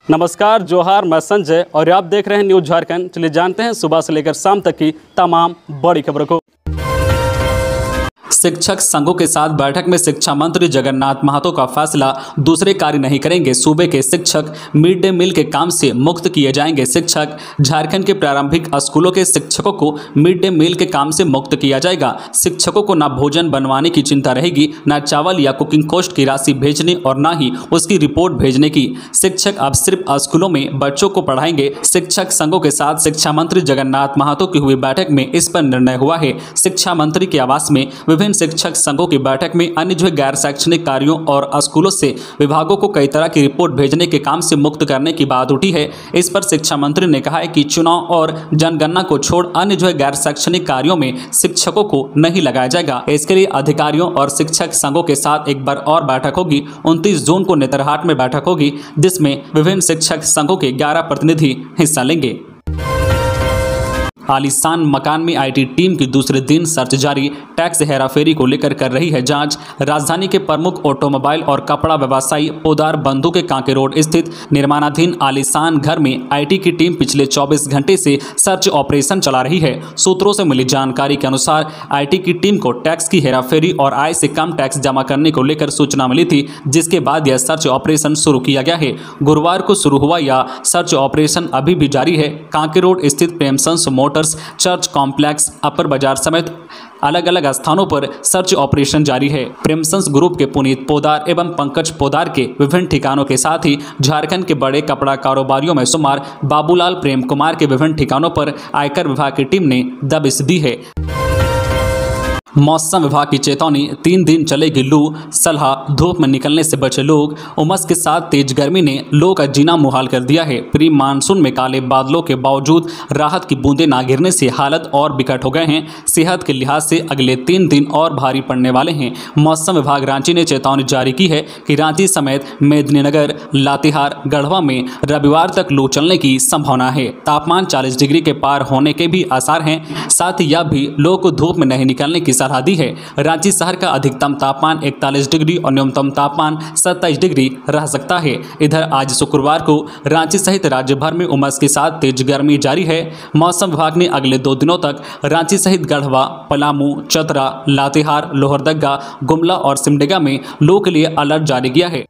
नमस्कार, जोहार, मैं संजय और आप देख रहे हैं न्यूज़ झारखंड। चलिए जानते हैं सुबह से लेकर शाम तक की तमाम बड़ी खबरों को। शिक्षक संघों के साथ बैठक में शिक्षा मंत्री जगन्नाथ महतो का फैसला, दूसरे कार्य नहीं करेंगे। सूबे के शिक्षक, मिड डे मील के काम से मुक्त किए जाएंगे शिक्षक। झारखंड के प्रारंभिक स्कूलों के शिक्षकों को मिड डे मील के काम से मुक्त किया जाएगा। शिक्षकों को न भोजन बनवाने की चिंता रहेगी, न चावल या कुकिंग कॉस्ट की राशि भेजने और न ही उसकी रिपोर्ट भेजने की। शिक्षक अब सिर्फ स्कूलों में बच्चों को पढ़ाएंगे। शिक्षक संघों के साथ शिक्षा मंत्री जगन्नाथ महतो की हुई बैठक में इस पर निर्णय हुआ है। शिक्षा मंत्री के आवास में विभिन्न शिक्षक संघों की बैठक में अन्य गैर शैक्षणिक कार्यों और स्कूलों से विभागों को कई तरह की रिपोर्ट भेजने के काम से मुक्त करने की बात उठी है। इस पर शिक्षा मंत्री ने कहा है कि चुनाव और जनगणना को छोड़ अन्य गैर शैक्षणिक कार्यों में शिक्षकों को नहीं लगाया जाएगा। इसके लिए अधिकारियों और शिक्षक संघों के साथ एक बार और बैठक होगी। 29 जून को नेतरहाट में बैठक होगी, जिसमें विभिन्न शिक्षक संघों के 11 प्रतिनिधि हिस्सा लेंगे। आलीशान मकान में आईटी टीम की दूसरे दिन सर्च जारी। टैक्स हेराफेरी को लेकर कर रही है जांच। राजधानी के प्रमुख ऑटोमोबाइल और कपड़ा व्यवसायी पोदार बंधु के कांके रोड स्थित निर्माणाधीन आलीशान घर में आईटी की टीम पिछले 24 घंटे से सर्च ऑपरेशन चला रही है। सूत्रों से मिली जानकारी के अनुसार आईटी की टीम को टैक्स की हेराफेरी और आय से कम टैक्स जमा करने को लेकर सूचना मिली थी, जिसके बाद यह सर्च ऑपरेशन शुरू किया गया है। गुरुवार को शुरू हुआ यह सर्च ऑपरेशन अभी भी जारी है। कांके रोड स्थित प्रेमसंस चर्च कॉम्प्लेक्स, अपर बाजार समेत अलग अलग स्थानों पर सर्च ऑपरेशन जारी है। प्रेमसंस ग्रुप के पुनीत पोदार एवं पंकज पोदार के विभिन्न ठिकानों के साथ ही झारखंड के बड़े कपड़ा कारोबारियों में शुमार बाबूलाल प्रेम कुमार के विभिन्न ठिकानों पर आयकर विभाग की टीम ने दबिश दी है। मौसम विभाग की चेतावनी, 3 दिन चलेगी लू। सलाह, धूप में निकलने से बचे लोग। उमस के साथ तेज गर्मी ने लोगों का जीना मुहाल कर दिया है। प्री मानसून में काले बादलों के बावजूद राहत की बूंदें ना गिरने से हालत और बिकट हो गए हैं। सेहत के लिहाज से अगले 3 दिन और भारी पड़ने वाले हैं। मौसम विभाग रांची ने चेतावनी जारी की है कि रांची समेत मेदिनीनगर, लातेहार, गढ़वा में रविवार तक लू चलने की संभावना है। तापमान 40 डिग्री के पार होने के भी आसार हैं। साथ ही यह भी लोगों को धूप में नहीं निकलने की सलाह दी है। रांची शहर का अधिकतम तापमान 41 डिग्री और न्यूनतम तापमान 27 डिग्री रह सकता है। इधर आज शुक्रवार को रांची सहित राज्य भर में उमस के साथ तेज गर्मी जारी है। मौसम विभाग ने अगले 2 दिनों तक रांची सहित गढ़वा, पलामू, चतरा, लातेहार, लोहरदगा, गुमला और सिमडेगा में लू के लिए अलर्ट जारी किया है।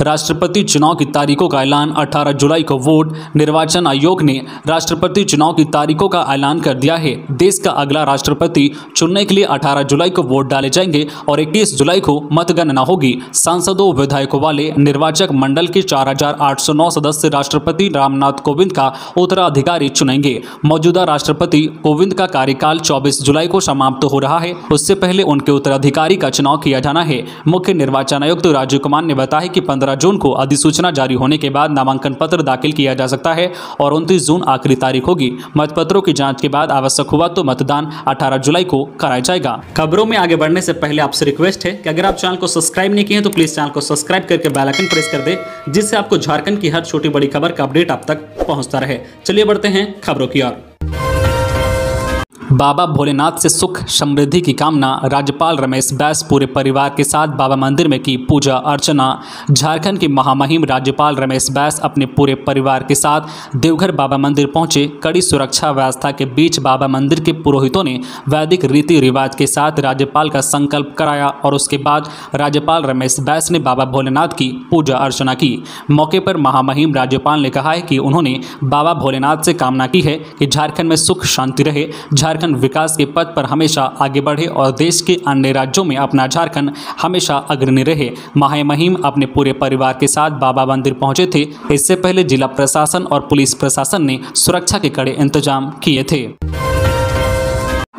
राष्ट्रपति चुनाव की तारीखों का ऐलान, 18 जुलाई को वोट। निर्वाचन आयोग ने राष्ट्रपति चुनाव की तारीखों का ऐलान कर दिया है। देश का अगला राष्ट्रपति चुनने के लिए 18 जुलाई को वोट डाले जाएंगे और 21 जुलाई को मतगणना होगी। सांसदों, विधायकों वाले निर्वाचक मंडल के 4809 सदस्य राष्ट्रपति रामनाथ कोविंद का उत्तराधिकारी चुनेंगे। मौजूदा राष्ट्रपति कोविंद का कार्यकाल 24 जुलाई को समाप्त हो रहा है। उससे पहले उनके उत्तराधिकारी का चुनाव किया जाना है। मुख्य निर्वाचन आयुक्त राजीव कुमार ने बताया कि 15 जून को अधिसूचना जारी होने के बाद नामांकन पत्र दाखिल किया जा सकता है और 29 जून आखिरी तारीख होगी। मतपत्रों की जांच के बाद आवश्यक हुआ तो मतदान 18 जुलाई को कराया जाएगा। खबरों में आगे बढ़ने से पहले आपसे रिक्वेस्ट है कि अगर आप चैनल को सब्सक्राइब नहीं किए हैं तो प्लीज चैनल को सब्सक्राइब करके बेल आइकन प्रेस कर दे, जिससे आपको झारखंड की हर छोटी बड़ी खबर का अपडेट आप तक पहुंचता रहे। चलिए बढ़ते हैं खबरों की ओर। बाबा भोलेनाथ से सुख समृद्धि की कामना। राज्यपाल रमेश बैस पूरे परिवार के साथ बाबा मंदिर में की पूजा अर्चना। झारखंड के महामहिम राज्यपाल रमेश बैस अपने पूरे परिवार के साथ देवघर बाबा मंदिर पहुंचे। कड़ी सुरक्षा व्यवस्था के बीच बाबा मंदिर के पुरोहितों ने वैदिक रीति रिवाज के साथ राज्यपाल का संकल्प कराया और उसके बाद राज्यपाल रमेश बैस ने बाबा भोलेनाथ की पूजा अर्चना की। मौके पर महामहिम राज्यपाल ने कहा है कि उन्होंने बाबा भोलेनाथ से कामना की है कि झारखंड में सुख शांति रहे, झारखंड विकास के पथ पर हमेशा आगे बढ़े और देश के अन्य राज्यों में अपना झारखंड हमेशा अग्रणी रहे। महामहिम अपने पूरे परिवार के साथ बाबा मंदिर पहुंचे थे। इससे पहले जिला प्रशासन और पुलिस प्रशासन ने सुरक्षा के कड़े इंतजाम किए थे।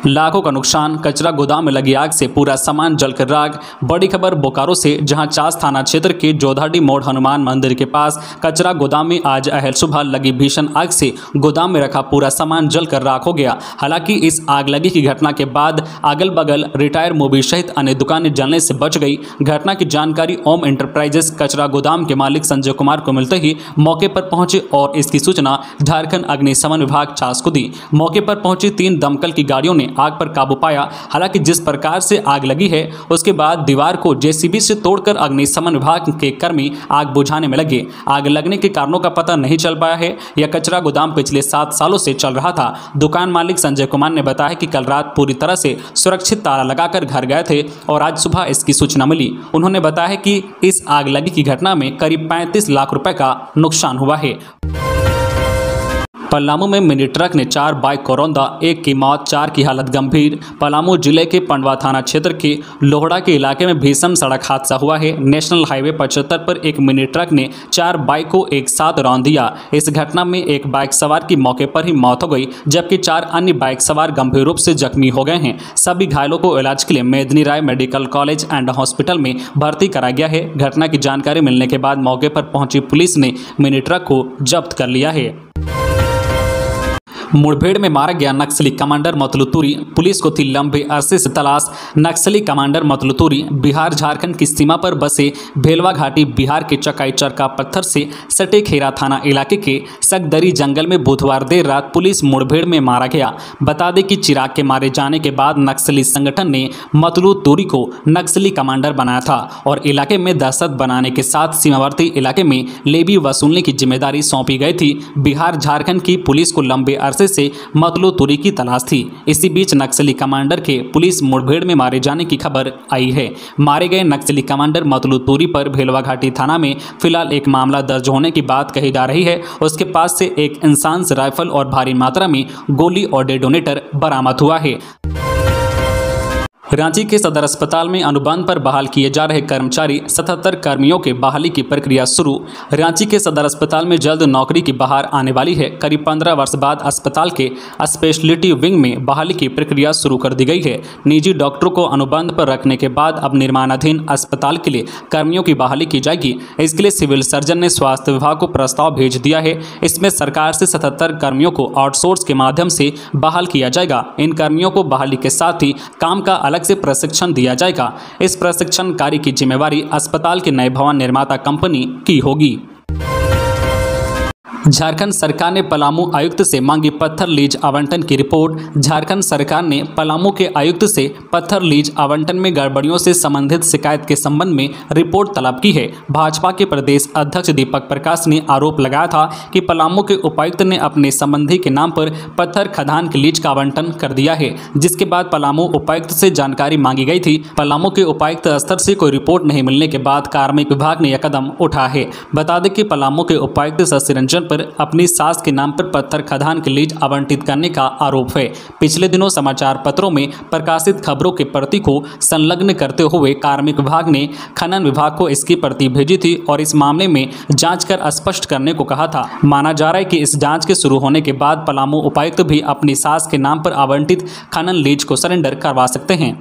लाखों का नुकसान। कचरा गोदाम में लगी आग से पूरा सामान जलकर राख। बड़ी खबर बोकारो से, जहां चास थाना क्षेत्र के जोधाडी मोड़ हनुमान मंदिर के पास कचरा गोदाम में आज अहल सुबह लगी भीषण आग से गोदाम में रखा पूरा सामान जलकर राख हो गया। हालांकि इस आगलगी की घटना के बाद अगल बगल रिटायर मूवी सहित अन्य दुकानें जलने से बच गई। घटना की जानकारी ओम एंटरप्राइजेस कचरा गोदाम के मालिक संजय कुमार को मिलते ही मौके पर पहुंचे और इसकी सूचना झारखंड अग्निशमन विभाग चास को दी। मौके पर पहुंची 3 दमकल की गाड़ियों ने आग पर काबू पाया। हालांकि जिस प्रकार से आग लगी है उसके बाद दीवार को जेसीबी से तोड़कर अग्निशमन विभाग के कर्मी आग बुझाने में लगे। आग लगने के कारणों का पता नहीं चल पाया है। यह कचरा गोदाम पिछले 7 सालों से चल रहा था। दुकान मालिक संजय कुमार ने बताया कि कल रात पूरी तरह से सुरक्षित ताला लगाकर घर गए थे और आज सुबह इसकी सूचना मिली। उन्होंने बताया कि इस आग लगी की घटना में करीब 35 लाख रुपए का नुकसान हुआ है। पलामू में मिनी ट्रक ने 4 बाइक को रौंदा, 1 की मौत, 4 की हालत गंभीर। पलामू जिले के पंडवा थाना क्षेत्र के लोहड़ा के इलाके में भीषण सड़क हादसा हुआ है। नेशनल हाईवे 75 पर एक मिनी ट्रक ने 4 बाइक को एक साथ रौंद दिया। इस घटना में एक बाइक सवार की मौके पर ही मौत हो गई, जबकि 4 अन्य बाइक सवार गंभीर रूप से जख्मी हो गए हैं। सभी घायलों को इलाज के लिए मेदिनी राय मेडिकल कॉलेज एंड हॉस्पिटल में भर्ती कराया गया है। घटना की जानकारी मिलने के बाद मौके पर पहुंची पुलिस ने मिनी ट्रक को जब्त कर लिया है। मुठभेड़ में मारा गया नक्सली कमांडर मतलू तुरी, पुलिस को थी लंबे अरसे से तलाश। नक्सली कमांडर मतलू तुरी बिहार झारखंड की सीमा पर बसे भेलवा घाटी बिहार के चकाई चरका पत्थर से सटे खेरा थाना इलाके के सकदरी जंगल में बुधवार देर रात पुलिस मुठभेड़ में मारा गया। बता दें कि चिराग के मारे जाने के बाद नक्सली संगठन ने मतलू तुरी को नक्सली कमांडर बनाया था और इलाके में दहशत बनाने के साथ सीमावर्ती इलाके में लेवी वसूलने की जिम्मेदारी सौंपी गई थी। बिहार झारखंड की पुलिस को लंबे अरसे से मतलू तुरी की तलाश थी। इसी बीच नक्सली कमांडर के पुलिस मुठभेड़ में मारे जाने की खबर आई है। मारे गए नक्सली कमांडर मतलू तुरी पर भेलवा घाटी थाना में फिलहाल एक मामला दर्ज होने की बात कही जा रही है। उसके पास से एक इंसान से राइफल और भारी मात्रा में गोली और डेटोनेटर बरामद हुआ है। रांची के सदर अस्पताल में अनुबंध पर बहाल किए जा रहे कर्मचारी 77 कर्मियों के बहाली की प्रक्रिया शुरू। रांची के सदर अस्पताल में जल्द नौकरी की बहार आने वाली है। करीब 15 वर्ष बाद अस्पताल के स्पेशलिटी विंग में बहाली की प्रक्रिया शुरू कर दी गई है। निजी डॉक्टरों को अनुबंध पर रखने के बाद अब निर्माणाधीन अस्पताल के लिए कर्मियों की बहाली की जाएगी। इसके लिए सिविल सर्जन ने स्वास्थ्य विभाग को प्रस्ताव भेज दिया है। इसमें सरकार से 77 कर्मियों को आउटसोर्स के माध्यम से बहाल किया जाएगा। इन कर्मियों को बहाली के साथ ही काम का अलग से प्रशिक्षण दिया जाएगा। इस प्रशिक्षण कार्य की जिम्मेवारी अस्पताल के नए भवन निर्माता कंपनी की होगी। झारखंड सरकार ने पलामू आयुक्त से मांगी पत्थर लीज आवंटन की रिपोर्ट। झारखंड सरकार ने पलामू के आयुक्त से पत्थर लीज आवंटन में गड़बड़ियों से संबंधित शिकायत के संबंध में रिपोर्ट तलब की है। भाजपा के प्रदेश अध्यक्ष दीपक प्रकाश ने आरोप लगाया था कि पलामू के उपायुक्त ने अपने संबंधी के नाम पर पत्थर खदान की लीज का आवंटन कर दिया है, जिसके बाद पलामू उपायुक्त से जानकारी मांगी गई थी। पलामू के उपायुक्त स्तर से कोई रिपोर्ट नहीं मिलने के बाद कार्मिक विभाग ने यह कदम उठाया है। बता दें कि पलामू के उपायुक्त शशि रंजन पर अपनी सास के नाम पर पत्थर खदान की लीज आवंटित करने का आरोप है। पिछले दिनों समाचार पत्रों में प्रकाशित खबरों के प्रति को संलग्न करते हुए कार्मिक विभाग ने खनन विभाग को इसकी प्रति भेजी थी और इस मामले में जांच कर स्पष्ट करने को कहा था। माना जा रहा है कि इस जांच के शुरू होने के बाद पलामू उपायुक्त भी अपनी सास के नाम पर आवंटित खनन लीज को सरेंडर करवा सकते हैं।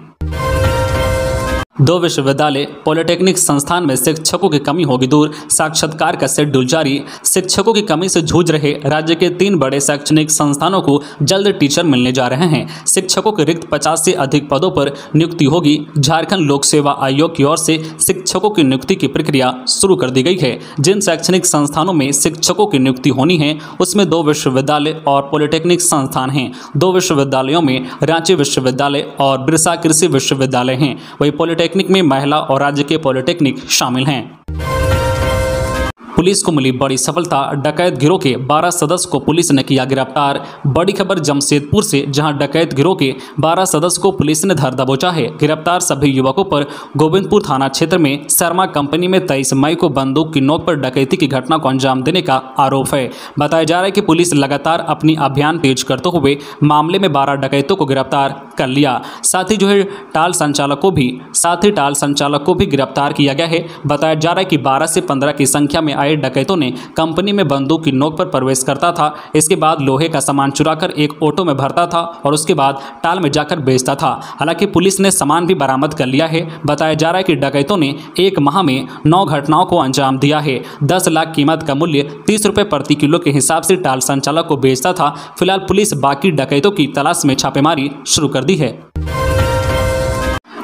2 विश्वविद्यालय पॉलिटेक्निक संस्थान में शिक्षकों की कमी होगी दूर, साक्षात्कार का शेड्यूल जारी। शिक्षकों की कमी से जूझ रहे राज्य के 3 बड़े शैक्षणिक संस्थानों को जल्द टीचर मिलने जा रहे हैं। शिक्षकों के रिक्त 50 से अधिक पदों पर नियुक्ति होगी। झारखंड लोक सेवा आयोग की ओर से शिक्षकों की नियुक्ति की प्रक्रिया शुरू कर दी गई है। जिन शैक्षणिक संस्थानों में शिक्षकों की नियुक्ति होनी है उसमें 2 विश्वविद्यालय और पॉलिटेक्निक संस्थान हैं। 2 विश्वविद्यालयों में रांची विश्वविद्यालय और बिरसा कृषि विश्वविद्यालय हैं। वही पॉलिटेक्निक में महिला और राज्य के पॉलिटेक्निक शामिल हैं। पुलिस को मिली बड़ी सफलता, डकैत गिरोह के 12 सदस्य को पुलिस ने किया गिरफ्तार। बड़ी खबर जमशेदपुर से, जहां डकैत गिरोह के 12 सदस्य को पुलिस ने धर दबोचा है। गिरफ्तार सभी युवकों पर गोविंदपुर थाना क्षेत्र में शर्मा कंपनी में 23 मई को बंदूक की नोक पर डकैती की घटना को अंजाम देने का आरोप है। बताया जा रहा है कि पुलिस लगातार अपनी अभियान तेज करते हुए मामले में 12 डकैतों को गिरफ्तार कर लिया। साथ ही टाल संचालक को भी गिरफ्तार किया गया है। बताया जा रहा है कि 12 से 15 की संख्या में आए डकैतों ने कंपनी में बंदूक की नोक पर प्रवेश करता था। इसके बाद लोहे का सामान चुराकर एक ऑटो में भरता था और उसके बाद टाल में जाकर बेचता था। हालांकि पुलिस ने सामान भी बरामद कर लिया है। बताया जा रहा है कि डकैतों ने 1 माह में 9 घटनाओं को अंजाम दिया है। 10 लाख कीमत का मूल्य 30 रुपये प्रति किलो के हिसाब से टाल संचालक को बेचता था। फिलहाल पुलिस बाकी डकैतों की तलाश में छापेमारी शुरू कर दी है।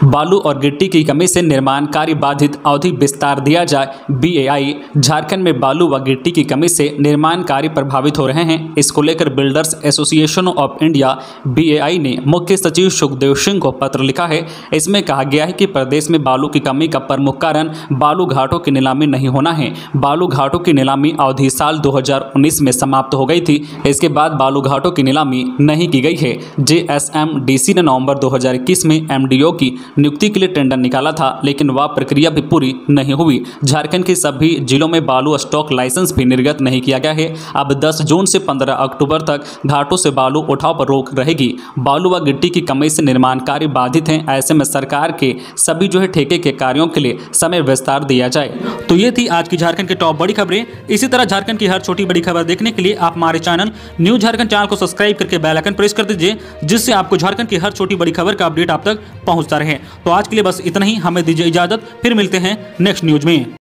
बालू और गिट्टी की कमी से निर्माण कार्य बाधित, अवधि विस्तार दिया जाए। बीएआई, झारखंड में बालू व गिट्टी की कमी से निर्माण कार्य प्रभावित हो रहे हैं। इसको लेकर बिल्डर्स एसोसिएशन ऑफ इंडिया बीएआई ने मुख्य सचिव सुखदेव सिंह को पत्र लिखा है। इसमें कहा गया है कि प्रदेश में बालू की कमी का प्रमुख कारण बालू घाटों की नीलामी नहीं होना है। बालू घाटों की नीलामी अवधि साल 2019 में समाप्त हो गई थी। इसके बाद बालू घाटों की नीलामी नहीं की गई है। जेएसएमडीसी ने नवंबर 2021 में एमडीओ की नियुक्ति के लिए टेंडर निकाला था, लेकिन वह प्रक्रिया भी पूरी नहीं हुई। झारखंड के सभी जिलों में बालू स्टॉक लाइसेंस भी निर्गत नहीं किया गया है। अब 10 जून से 15 अक्टूबर तक घाटों से बालू उठाव पर रोक रहेगी। बालू व गिट्टी की कमी से निर्माण कार्य बाधित हैं। ऐसे में सरकार के सभी ठेके के कार्यों के लिए समय विस्तार दिया जाए। तो ये थी आज की झारखंड की टॉप बड़ी खबरें। इसी तरह झारखंड की हर छोटी बड़ी खबर देखने के लिए आप हमारे चैनल न्यूज झारखंड चैनल को सब्सक्राइब करके बेल आइकन प्रेस कर दीजिए, जिससे आपको झारखंड की हर छोटी बड़ी खबर का अपडेट आप तक पहुंचता रहे। तो आज के लिए बस इतना ही। हमें दीजिए इजाजत, फिर मिलते हैं नेक्स्ट न्यूज में।